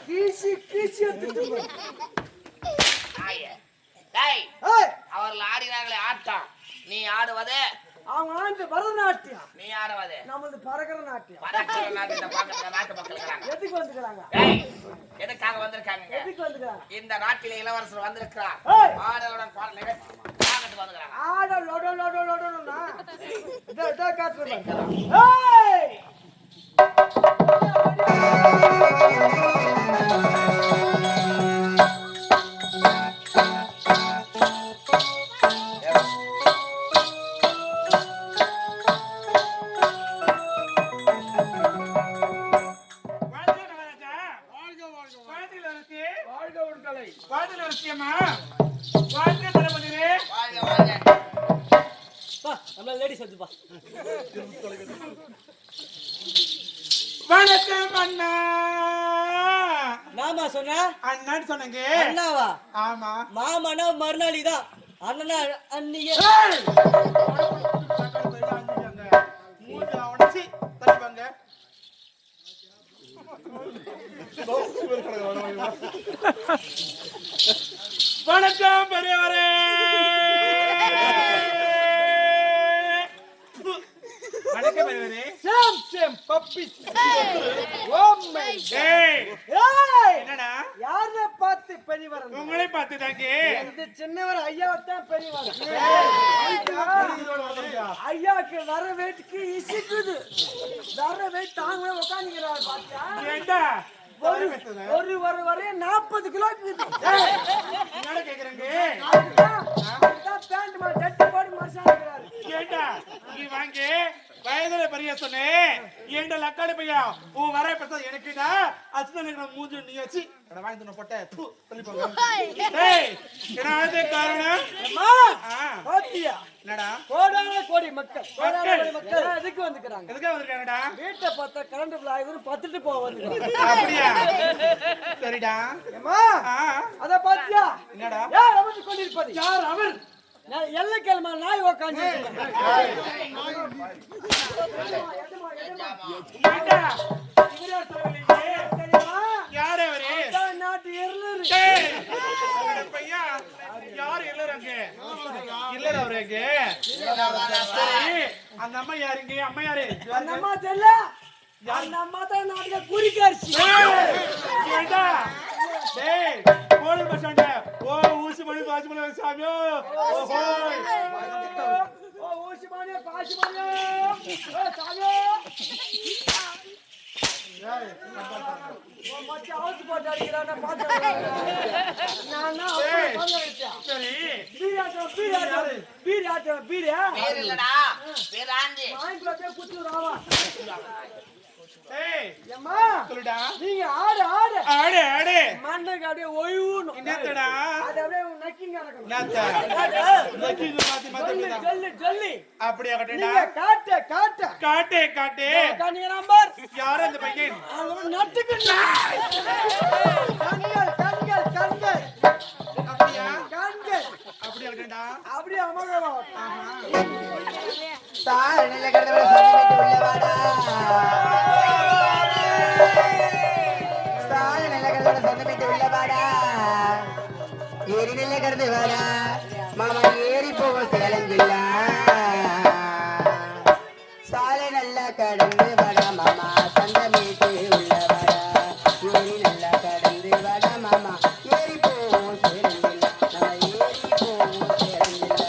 கீசி கீசி எடுத்துட்டு அவர்கள் ஆடினார்களே ஆட்டம், நீ ஆடுவது அவங்க ஆண்டு பரதநாட்டியம், நீ ஆடுவது நமது பரகர நாட்டியம். பரகர நாட்டியத்தை பார்க்க நாட்டு மக்கள் எதுக்கு வந்துக்கிறாங்க? எதுக்காக வந்திருக்காங்க? எதுக்கு வந்துக்கிறாங்க? இந்த நாட்டிலே இளவரசர் வந்திருக்கிறார். ஆடலுடன் பாடல் நிகழ்ச்சி வந்துக்கிறாங்க. ஆட லோடோ லோடோ லோடோனா இதோ காட்டுறேன். வணக்கம் அண்ணா. நாமா சொன்ன அண்ணான்னு சொன்னங்க. அண்ணாவா? ஆமா. மாமனா மறுநாளி தான் அண்ணனா அன்னியே. மூஞ்சி அவனச்சி தள்ளிவாங்க. வணக்கம் பெரியவரே. வணக்கம் பெரியவரே. Same same puppy. Oh my God. என்னடா? யாரை பார்த்து பெரியவர்? உங்களை பார்த்து தாங்க. இந்த சின்னவர் ஐயாவை தான் பெரியவர். ஐயாக்கு வர வெயிட்டுக்கு இசிக்குது. வர வெயிட் தாங்க உட்காந்துக்கிறார் பாத்தியா? ஏண்டா? ஒரு வரைய 40 கிலோ இருக்குது. என்னடா கேக்குறீங்க? அதான் பேண்ட் மா டட்டி போட்டு மசாலாக்குறாரு. ஏண்டா? நீ வாங்க. வயதுல பெரிய சொன்னே. ஏண்டா லக்காடி பையா? உன் வர பார்த்தா எனக்குடா. அஸ்தனங்க மூஞ்சி நீ வச்சி அட வாங்கி தன போட்ட. தூ தள்ளி போங்க. டேய், என்னது காரணம்? அம்மா. பாத்தியா? என்னடா? கோடான கோடி மக்கள். கோடான கோடி மக்கள் எதுக்கு வந்துக்கறாங்க? எதுக்கு வந்திருக்காங்கடா? வீட்டை பார்த்தா கரண்ட் பில் ஆயிரு பத்துட்டு போக வந்துக்கறாங்க. அப்படியே. சரிடா. அம்மா. அத பாத்தியா? என்னடா? யார் வந்து கொண்டிருப்பது? யார் அவர்? நான் எல்ல கிளமா நாய் உட்கார்ந்து யார் அவரு? நாட்டு எல்லரு. பையா யார் எல்லறாங்க? இல்லற அவரேங்க. சரி, அந்த அம்மா யாருங்க? அம்மா யாரு? அந்த அம்மா தெரியல. அந்த அம்மா தான் நாட்டுல குறிக்காரிசி. ஏண்டா? டேய், போடு பசங்க. ஓ ஊசி மணி பாசி மணி சாமியோ. ஓஹோ. ஓ ஊசி மணி பாசி மணி. ஓ சாமியோ. ஓ மச்சி ஹவுஸ் போட் அடிக்கறானே பாத்து. நானா சரி. பீரியா. பேர் இல்லடா, பேர் ஆண்டி. மாய்க்குள்ள குத்து ராவா. ஏய், அம்மா சொல்லுடா. நீங்க ஆடு. ஆடு. மண்ணுக்கு அப்படியே ஒய்வுணும். என்னடா? அது அப்படியே நக்கிங்க நடக்கணும். நாத்த. நக்கிங்க மாத்தி ஜல்லி. அப்படியே கட்டடா. நீங்க காட்டு. காட்டு. கண்ணிய நம்பர். யார் அந்த பையன்? அவங்க நட்டுக்குங்க. கண்கள். அப்படியே. கண்கள். அப்படியே கட்டடா. அப்படியே அமகவா. தாய் நில கடவுள சமயத்து உள்ளவாடா. தாய் நில கடவுள சமயத்து உள்ளவாடா. ஏரி நில கடந்து வாடா. மாமா ஏறி போக சேலஞ்சில்ல. சாலை நல்லா கடந்து வாடா மாமா சந்தமேட்டு உள்ளவாடா. ஏரி நல்லா கடந்து வாடா மாமா ஏறி போக சேலஞ்சில்ல. நம்ம ஏறி போக சேலஞ்சில்ல.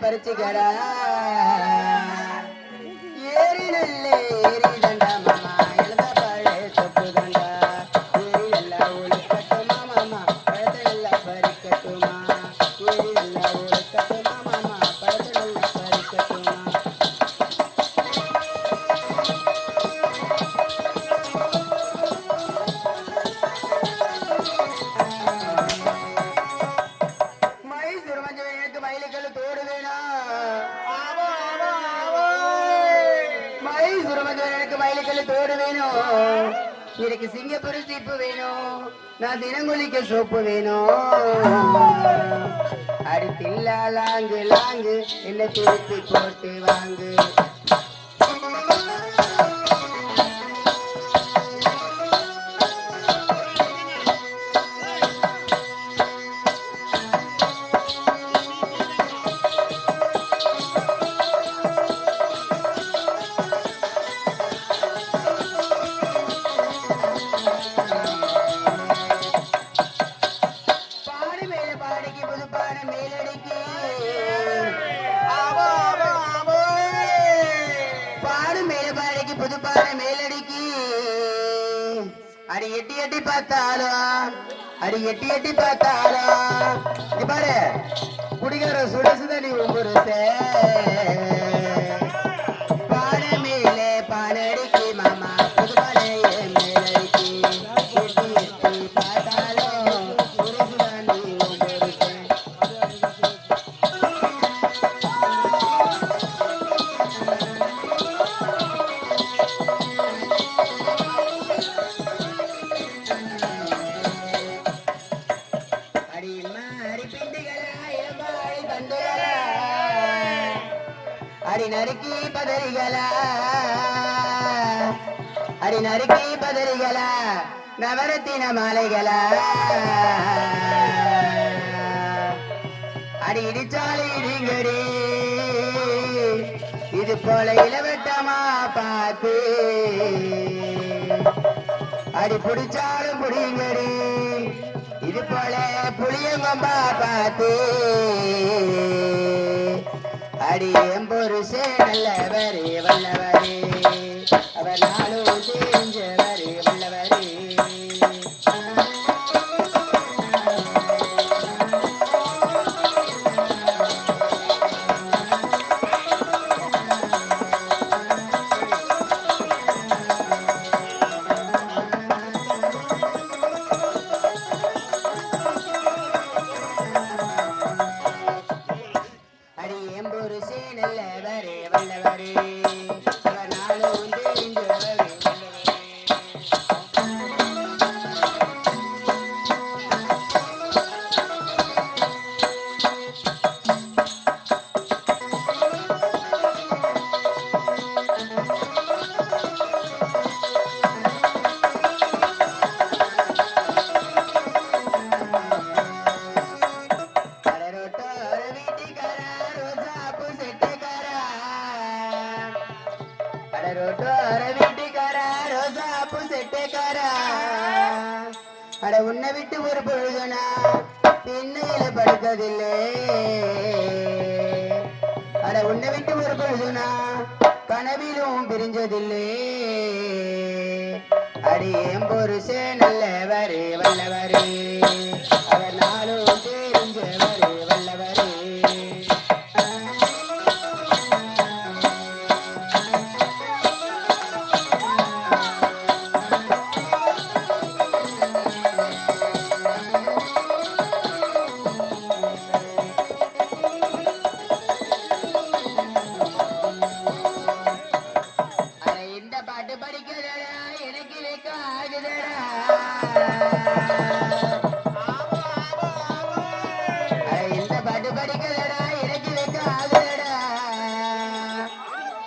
பறிச்சுக்கடா ஏரி நல்ல ஏரி தண்டா மாமா எழுத பழ தொப்பு தண்டா ஏரி நல்லா ஒழுக்கட்டுமா மாமா பழத்தை நல்லா பறிக்கட்டுமா ஏரி நல்லா ஒழுக்கட்டுமா மாமா பழத்தை நல்லா பறிக்கட்டுமா. மைசூர் மஞ்சள் எனக்கு மயிலுக்கள் தோடு வேணும். எனக்கு மயிலுக்கல்லு தோடு வேணும், எனக்கு சிங்கப்பூர் சீப்பு வேணும், நான் தினங்குளிக்க சோப்பு வேணும். அடித்தில்லா லாங்கு லாங்கு என்ன திருப்பி போட்டு வாங்கு. அடி எட்டி எட்டி பார்த்தாலும் அடி எட்டி எட்டி பார்த்தாலும் இங்க பாரு குடிகார சுடசுத நீ ஒவ்வொரு பானை மேலே பானடிக்கு மாமா புதுபானை மேலடிக்கு எட்டி எட்டி பார்த்தாலும் சுடசுத நீ ஒவ்வொரு அடி நறுக்கி பதறிகளா அடி நறுக்கி பதறிகளா நவரத்தின மாலைகளா அடி இடிச்சாலை இடிங்கடி இது போல இளவட்டமா பார்த்து அடி புடிச்சாலும் புடிங்கடி இது போல புளியங்கொம்பா பார்த்து அடி எம்பொருசே நல்லவரே வல்லவரே அவர் நாளும் தெரிஞ்சவரே வல்லவரே அட உன்னை விட்டு ஒரு பொழுதுனா திண்ணையில படுத்ததில்லை அட உன்னை விட்டு ஒரு பொழுதுனா கனவிலும் பிரிஞ்சதில்லை அடி எம்பொருசே நல்லவரே வல்லவரே அவர் நாளும் தெரிஞ்சவரே வல்லவரே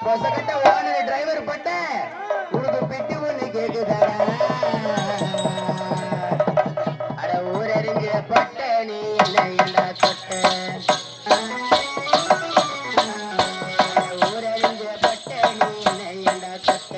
பொசக்கட்ட ஓனரு டிரைவர் பட்ட உனக்கு பெட்டி ஒண்ணு கேக்குதாடா அட ஊரறிஞ்ச பட்ட நீ என்ன என்ன தொட்ட ஊரறிஞ்ச பட்ட நீ என்ன என்ன தொட்ட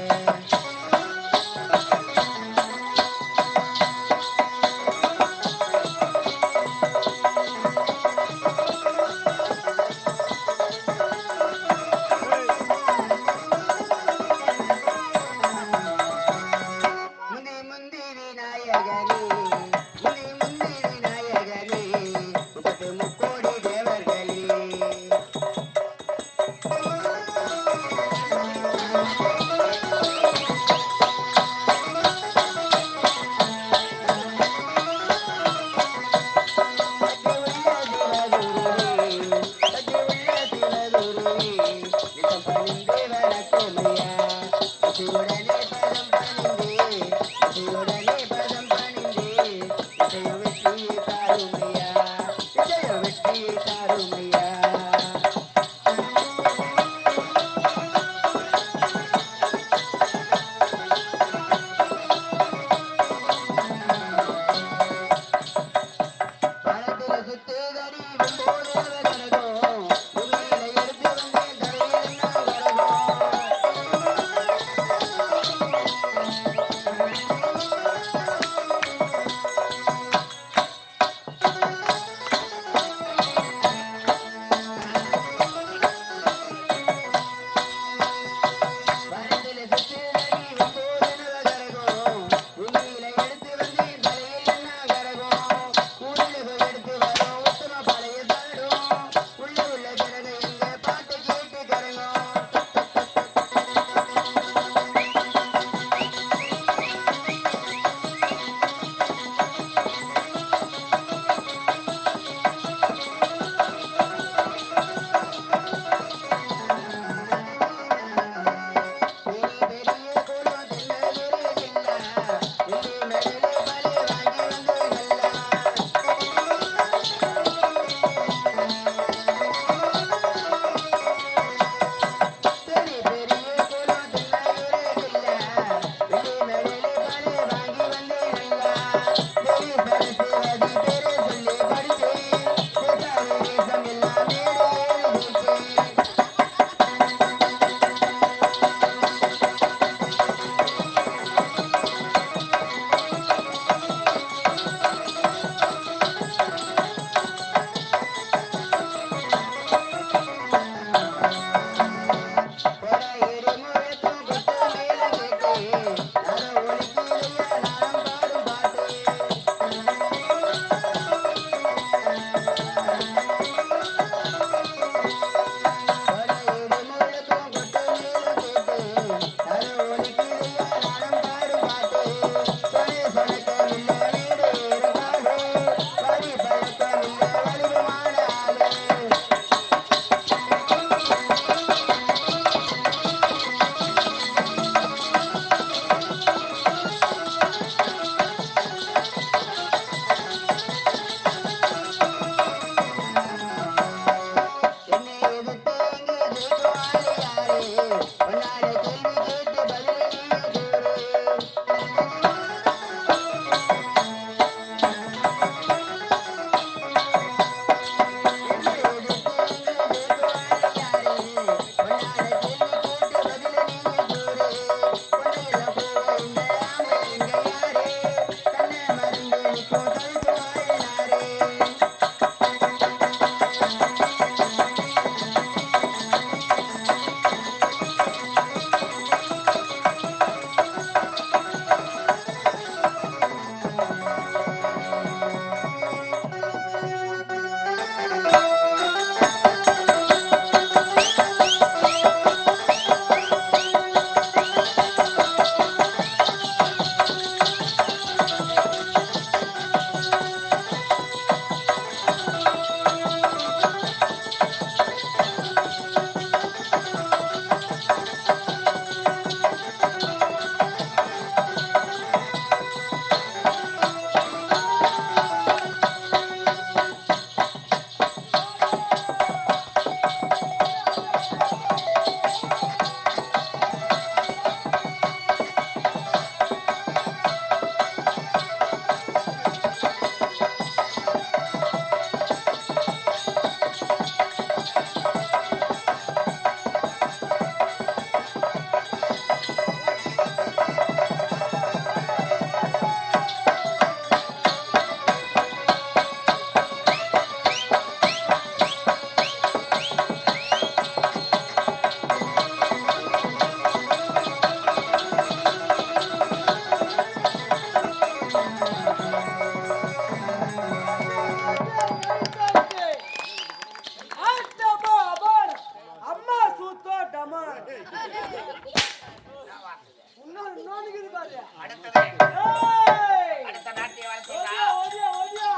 இன்னொன்னு இருக்குது பாரு. அடுத்தது ஏய்! அடுத்த நாட்டிய வாழ்க்கை ஓடியா, ஓடியா, ஓடியா.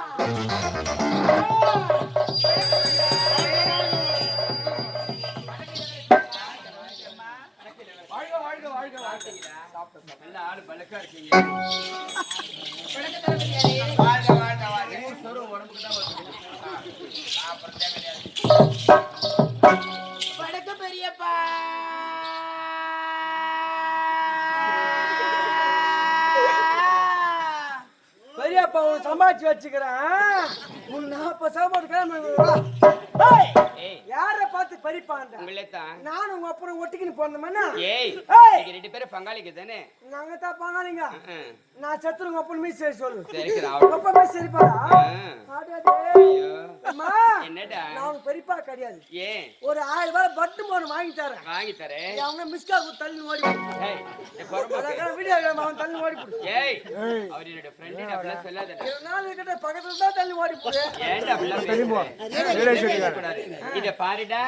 வாழ்க, வாழ்க, வாழ்க, வாழ்க. நல்ல ஆளு பலக்கா இருக்கீங்க. வாழ்க வாழ்க வாழ்க சொரு உடம்புக்கு தான் வருது. சாப்பிடுறதே கிடையாது. வணக்கம் பெரியப்பா. பெரியப்பா உன்னை சம்பாதிச்சு வச்சுக்கிறேன். உன் 40 சாப்பாடு கிளம்பி யார பார்த்து பறிப்பாங்க? உங்களே தான். நானும் உங்க அப்புறம் ஒட்டிக்கின்னு போனோம்னா ஏய் ஏய்! நீங்க 2 பேரும் பங்காளிக்கு தானே? நாங்க தான் பாங்காளிங்க. நான் செத்துரு உங்க அப்பன் மீஸ் சரி சொல்லு. சரி உங்க அப்பா மீஸ் சரிப்பாடா? ஐயோ அம்மா என்னடா? நான் உனக்கு பெரியப்பா கிடையாது. ஏன் ஒரு 1000 ரூபாய் பட்டு போன வாங்கி தரேன். வாங்கி தரேன். அவங்க மிஸ்கா தள்ளி ஓடி போடு. ஏய் இந்த பொறுமை. அதான் வீடியோ அவன் தள்ளி ஓடி போடு. ஏய் அவர் என்னோட ஃப்ரெண்ட் அப்படிலாம் சொல்லாதடா. 2 நாள் கிட்ட பக்கத்துல தான் தள்ளி ஓடி போடு. ஏன்டா அப்படிலாம் பேசுற? இத பாருடா.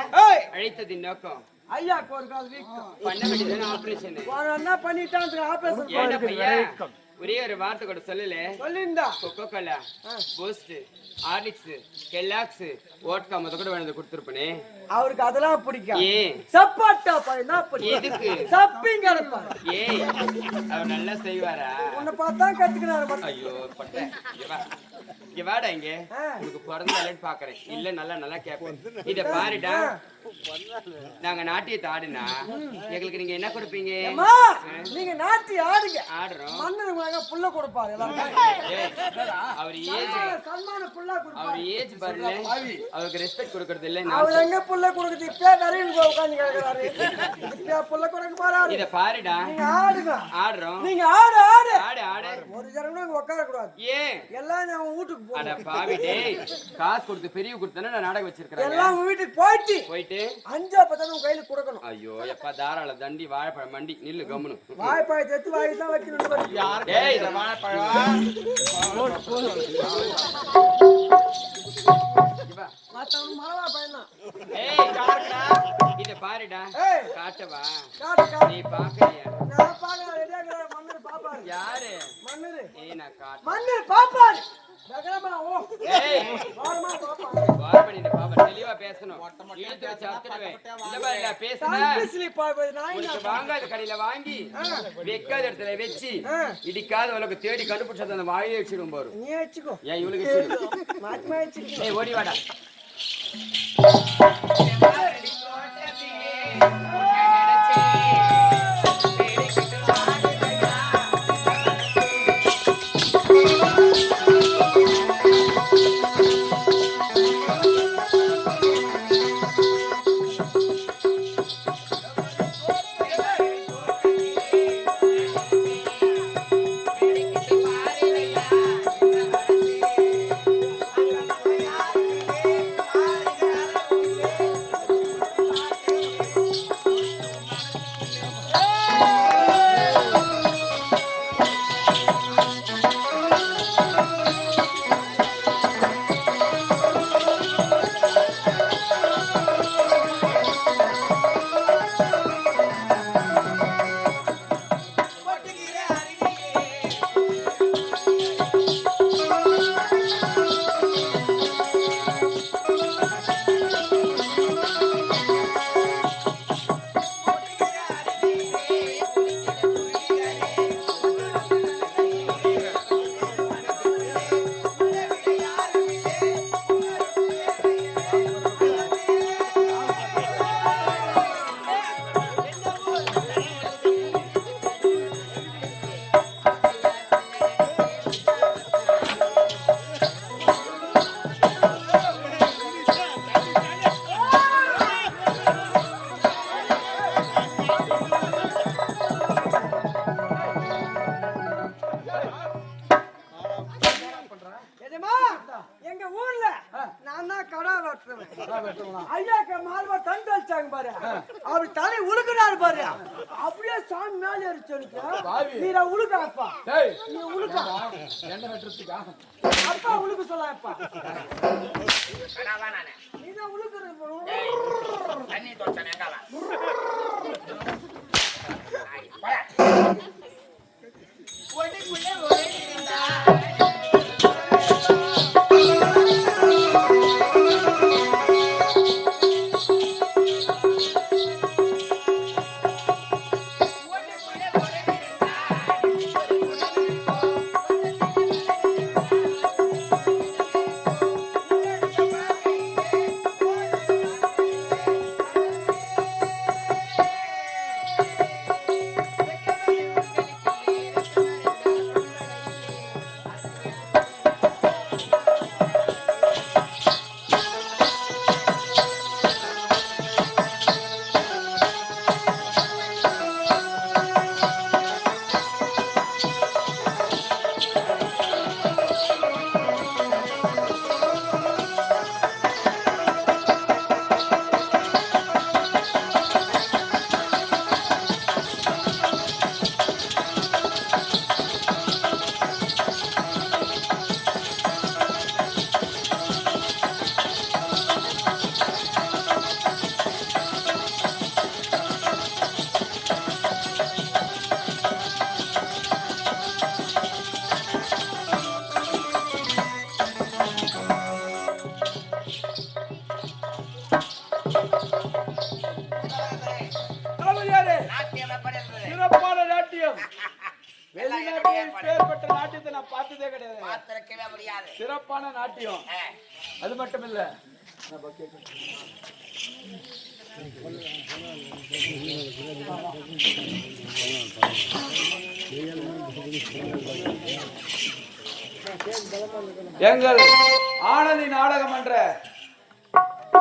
அழைத்ததின் நோக்கம் ஐயா ஒரு கால் வீக் பண்ண வேண்டியது ஆபரேஷன். என்ன பண்ணிட்டான் ஆபரேஷன் ஏன்டா பையா ஒரே ஒரு வார்த்தை கூட சொல்லல. சொல்லிருந்தா Coca Cola, Boost, Horlicks, Kellogg's, vodka முத கூட வேணது கொடுத்துருப்பனே. அவருக்கு அதெல்லாம் பிடிக்கும். ஏன் சப்பாட்டா பையனா பிடிக்கும். எதுக்கு? சப்பிங்க இருப்பான். ஏய் அவர் நல்லா செய்வாரா? உன்னை பார்த்தா கத்துக்கிறாரு. ஐயோ பட்ட இங்க வாடா இங்க. உனக்கு பிறந்தாலேன்னு பாக்குறேன். இல்ல நல்லா கேப்பேன். இத பாருடா. நாங்க நாட்டியத்தை ஆடுனா எங்களுக்கு நீங்க என்ன கொடுப்பீங்க? அம்மா நீங்க நாட்டி ஆடுங்க. ஆடுறோம். மன்னனுக்கு புள்ள கொடுப்பாரு எல்லாரும். அவர் ஏஜ் சன்மான புள்ள கொடுப்பாரு. அவர் ஏஜ் பாருங்க. அவருக்கு ரெஸ்பெக்ட் கொடுக்கறது இல்ல. அவர் எங்க புள்ள கொடுக்குது? இப்ப வரையில் உட்கார்ந்து கேக்குறாரு. இப்ப புள்ள கொடுக்க போறாரு. இத பாருடா. நீங்க ஆடுங்க. ஆடுறோம். நீங்க ஆடு ஆடு. ஆடு ஆடு. ஒரு ஜனம் கூட உட்கார கூடாது. ஏன்? எல்லாம் நான் வீட்டுக்கு அட போறேன். பாவி டேய். காசு கொடுத்து பெரிய கொடுத்தன நான் நாடகம் வச்சிருக்கேன். எல்லாம் உங்க வீட்டுக்கு போயிட்டு போயிட்டு 5 பத்தன உங்க கையில கொடுக்கணும். ஐயோ எப்பா தாராள தண்டி வாழைப்பழம் மண்டி நில்லு கம்முனு. வாழைப்பழம் செத்து வாங்கி தான் வைக்கணும். டேய் இந்த வாழைப்பழம் மத்தவங்க மரவா பையனா. ஏய் காட்டுடா. இத பாருடா. ஏய் காட்டவா? காட்டு. நீ பாக்கறியா? நான் பாக்க ரெடியா இருக்கற மன்னர் பாப்பாரு. யாரு? மன்னர். ஏய் நான் காட்டு. மன்னர் பாப்பாரு. நகரமா ஓ. ஏய் வாரமா பாப்பாரு. வாரமணி இந்த பாப்பா தெளிவா பேசணும். இழுத்து வச்சு அறுத்துடுவேன். இந்த மாதிரி நான் பேசுனா தம்பிஸ்லி பாப்பாரு நான் உனக்கு வாங்காத கடையில வாங்கி வெக்காத இடத்துல வச்சு இடிக்காத உலக தேடி கண்டுபிடிச்சத அந்த வாயிலே வச்சிடும் பாரு. நீ வெச்சுக்கோ. ஏன் இவளுக்கு வச்சிடு? மாத்தி வெச்சுக்கோ. ஏய் ஓடி வாடா. எங்க ஊர்ல நான் தான் கடா வெட்டுறேன். ஐயாக்கு மால்வா தண்டு வச்சாங்க பாரு. அவர் தலை உழுக்குறாரு பாரு. அப்படியே சாமி மேல ஏறிச்சு. நீ உழுக்காப்பா. நீ உழுக்கா. என்ன வெட்டுறதுக்கா? அப்பா உழுக்கு சொல்லாப்பா. கடாவா நானே. நீதான் உழுக்குறது. தண்ணி தோச்சனே காவா. நாட்டியம் எப்படி இருந்தது? சிறப்பான நாட்டியம். வெளிநாட்டில் பேர்பட்ட நாட்டியத்தை நான் பார்த்ததே கிடையாது. பார்த்திருக்கவே முடியாது. சிறப்பான நாட்டியம். அது மட்டும் இல்ல, எங்கள் ஆனந்தி நாடகமன்ற,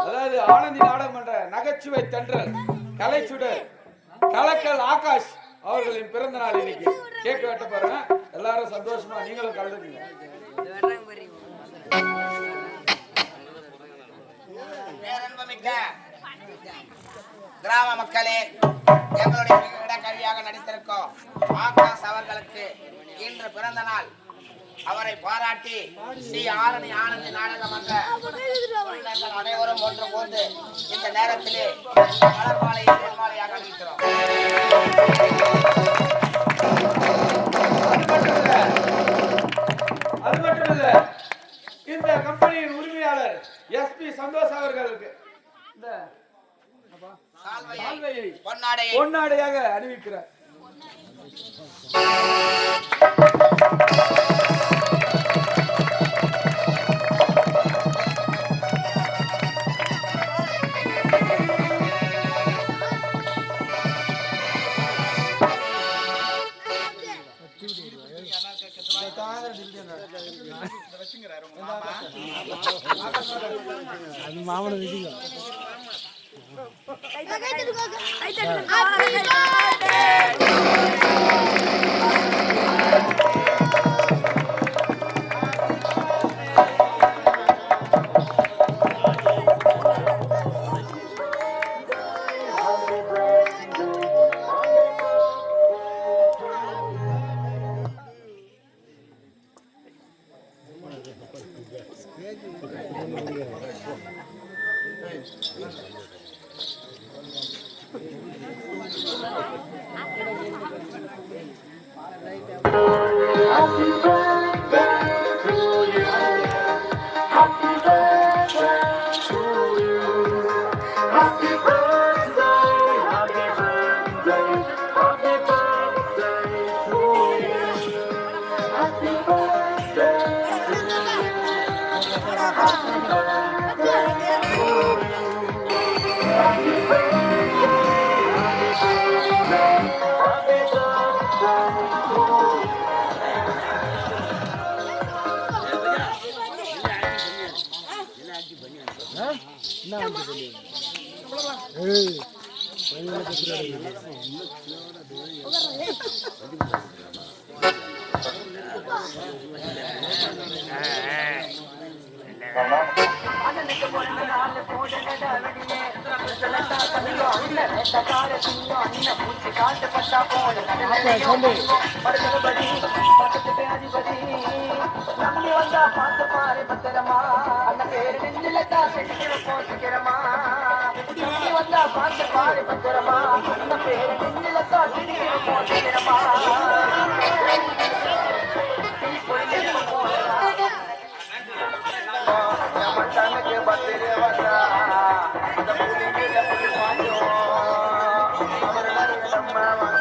அதாவது ஆனந்தி நாடகமன்ற நகைச்சுவை தென்றல் கலைச்சுடர் கலக்கல் ஆகாஷ் அவர்களின் பிறந்த நாள் இன்னைக்கு. கேக் வெட்ட பாருங்க, எல்லாரும் சந்தோஷமா நீங்களும் கலந்துக்கீங்க. பேரன்புமிக்க கிராம மக்களே, எங்களுடைய கவியாக நடித்திருக்கோம் ஆகாஷ் அவர்களுக்கு இன்று பிறந்த நாள். அவரை பாராட்டி ஸ்ரீ ஆரணி ஆனந்தி நாடகமன்ற அனைவரும் ஒன்று போந்து இந்த நேரத்திலே மலர்மாலையை பொன்மாலையாக அணிவிக்கிறோம். அது மட்டும் இல்ல, இந்த கம்பெனியின் உரிமையாளர் எஸ்பி சந்தோஷ் அவர்களுக்கு இந்த சால்வையை பொன்னாடையாக அறிவிக்கிறார். அது மாமன விதிங்க. Bye.